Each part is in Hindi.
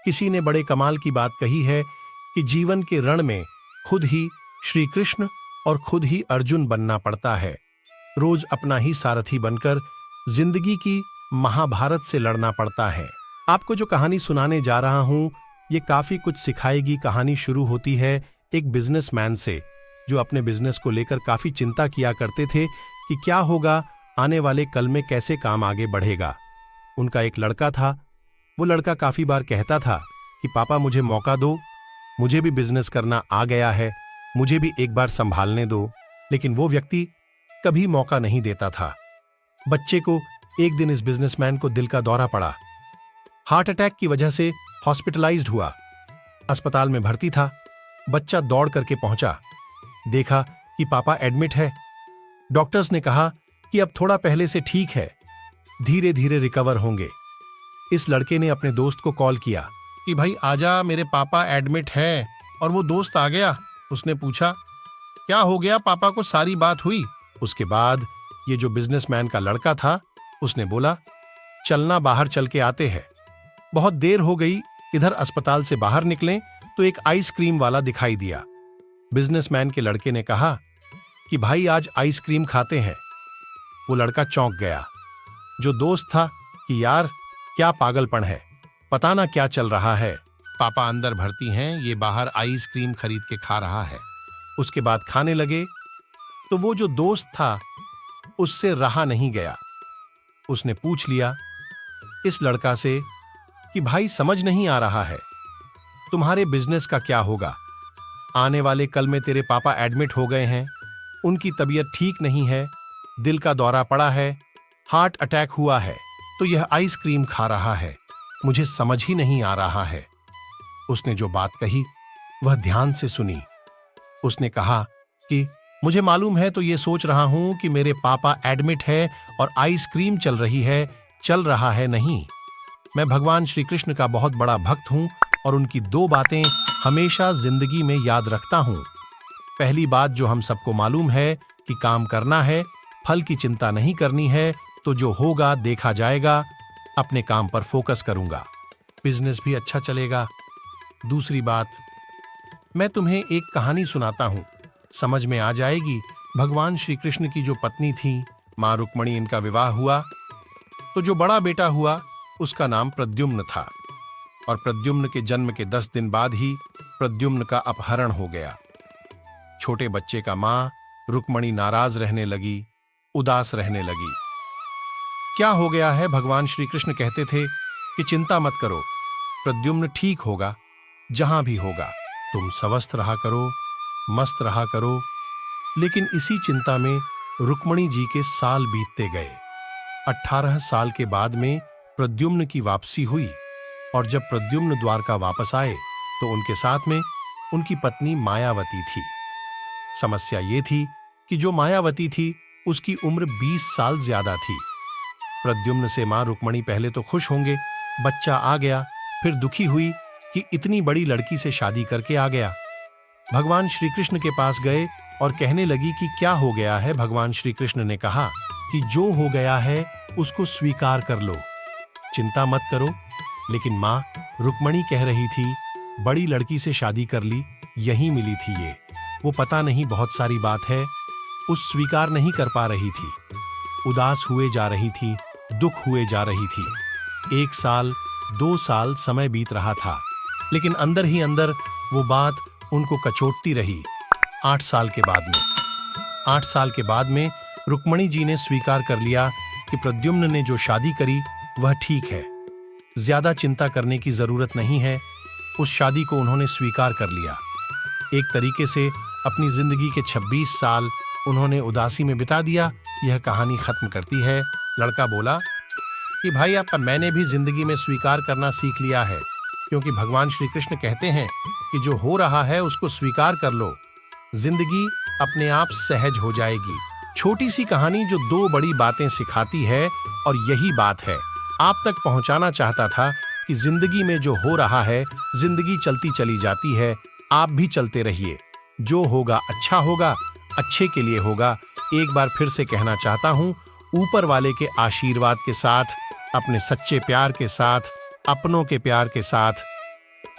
किसी ने बड़े कमाल की बात कही है कि जीवन के रण में खुद ही श्री कृष्ण और खुद ही अर्जुन बनना पड़ता है। रोज अपना ही सारथी बनकर जिंदगी की महाभारत से लड़ना पड़ता है। आपको जो कहानी सुनाने जा रहा हूं, ये काफी कुछ सिखाएगी। कहानी शुरू होती है एक बिजनेसमैन से, जो अपने बिजनेस को लेकर काफी चिंता किया करते थे कि क्या होगा, आने वाले कल में कैसे काम आगे बढ़ेगा। उनका एक लड़का था। वो लड़का काफी बार कहता था कि पापा मुझे मौका दो, मुझे भी बिजनेस करना आ गया है, मुझे भी एक बार संभालने दो। लेकिन वो व्यक्ति कभी मौका नहीं देता था। बच्चे को एक दिन इस बिजनेसमैन को दिल का दौरा पड़ा। हार्ट अटैक की वजह से हॉस्पिटलाइज्ड हुआ। अस्पताल में भर्ती था। बच्चा दौड़ करके पहुंचा, देखा कि पापा एडमिट है। डॉक्टर्स ने कहा कि अब थोड़ा पहले से ठीक है, धीरे धीरे रिकवर होंगे। इस लड़के ने अपने दोस्त को कॉल किया कि भाई आजा, मेरे पापा एडमिट है। और वो दोस्त आ गया। उसने पूछा क्या हो गया, पापा को सारी बात हुई। उसके बाद ये जो बिजनेसमैन का लड़का था, उसने बोला चलना, बाहर चल के आते हैं। बहुत देर हो गई। इधर अस्पताल से बाहर निकले तो एक आइसक्रीम वाला दिखाई दिया। बिजनेसमैन के लड़के ने कहा कि भाई आज आइसक्रीम खाते हैं। वो लड़का चौंक गया। जो दोस्त था कि यार क्या पागलपन है, पता ना क्या चल रहा है। पापा अंदर भर्ती हैं, ये बाहर आइसक्रीम खरीद के खा रहा है। उसके बाद खाने लगे तो वो जो दोस्त था उससे रहा नहीं गया। उसने पूछ लिया इस लड़का से कि भाई समझ नहीं आ रहा है, तुम्हारे बिजनेस का क्या होगा? आने वाले कल में तेरे पापा एडमिट हो गए हैं, उनकी तबीयत ठीक नहीं है, दिल का दौरा पड़ा है, हार्ट अटैक हुआ है, तो यह आइसक्रीम खा रहा है। मुझे समझ ही नहीं आ रहा है। उसने जो बात कही वह ध्यान से सुनी। उसने कहा कि मुझे मालूम है, तो ये सोच रहा हूं कि मेरे पापा एडमिट है और आइसक्रीम चल रही है, चल रहा है नहीं। मैं भगवान श्री कृष्ण का बहुत बड़ा भक्त हूं और उनकी दो बातें हमेशा जिंदगी में याद रखता हूं। पहली बात जो हम सबको मालूम है कि काम करना है, फल की चिंता नहीं करनी है, तो जो होगा देखा जाएगा। अपने काम पर फोकस करूंगा, बिजनेस भी अच्छा चलेगा। दूसरी बात, मैं तुम्हें एक कहानी सुनाता हूं, समझ में आ जाएगी। भगवान श्री कृष्ण की जो पत्नी थी मां रुक्मणी, इनका विवाह हुआ तो जो बड़ा बेटा हुआ उसका नाम प्रद्युम्न था। और प्रद्युम्न के जन्म के 10 दिन बाद ही प्रद्युम्न का अपहरण हो गया। छोटे बच्चे का मां रुक्मणी नाराज रहने लगी, उदास रहने लगी। क्या हो गया है? भगवान श्री कृष्ण कहते थे कि चिंता मत करो, प्रद्युम्न ठीक होगा, जहां भी होगा। तुम स्वस्थ रहा करो, मस्त रहा करो। लेकिन इसी चिंता में रुक्मणी जी के साल बीतते गए। 18 साल के बाद में प्रद्युम्न की वापसी हुई। और जब प्रद्युम्न द्वारका वापस आए तो उनके साथ में उनकी पत्नी मायावती थी। समस्या ये थी कि जो मायावती थी उसकी उम्र 20 साल ज्यादा थी। प्रद्युम्न से मां रुक्मणी पहले तो खुश होंगे, बच्चा आ गया, फिर दुखी हुई कि इतनी बड़ी लड़की से शादी करके आ गया। भगवान श्री कृष्ण के पास गए और कहने लगी कि क्या हो गया है। भगवान श्री कृष्ण ने कहा कि जो हो गया है उसको स्वीकार कर लो, चिंता मत करो। लेकिन मां रुक्मणी कह रही थी बड़ी लड़की से शादी कर ली, यहीं मिली थी ये, वो पता नहीं बहुत सारी बात है, उस स्वीकार नहीं कर पा रही थी। उदास हुए जा रही थी, दुख हुए जा रही थी। 1 साल 2 साल समय बीत रहा था, लेकिन अंदर ही अंदर वो बात उनको कचोटती रही। 8 साल के बाद में रुक्मणी जी ने स्वीकार कर लिया कि प्रद्युम्न ने जो शादी करी वह ठीक है, ज्यादा चिंता करने की जरूरत नहीं है। उस शादी को उन्होंने स्वीकार कर लिया। एक तरीके से अपनी जिंदगी के 26 साल उन्होंने उदासी में बिता दिया। यह कहानी खत्म करती है। लड़का बोला कि भाई आपका मैंने भी जिंदगी में स्वीकार करना सीख लिया है, क्योंकि भगवान श्री कृष्ण कहते हैं कि जो हो रहा है उसको स्वीकार कर लो, जिंदगी अपने आप सहज हो जाएगी। छोटी सी कहानी जो 2 बड़ी बातें सिखाती है, और यही बात है आप तक पहुंचाना चाहता था कि जिंदगी में जो हो रहा है, जिंदगी चलती चली जाती है, आप भी चलते रहिए। जो होगा अच्छा होगा, अच्छे के लिए होगा। एक बार फिर से कहना चाहता हूं, ऊपर वाले के आशीर्वाद के साथ, अपने सच्चे प्यार के साथ, अपनों के प्यार के साथ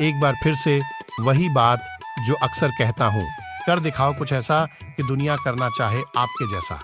एक बार फिर से वही बात जो अक्सर कहता हूं, कर दिखाओ कुछ ऐसा कि दुनिया करना चाहे आपके जैसा।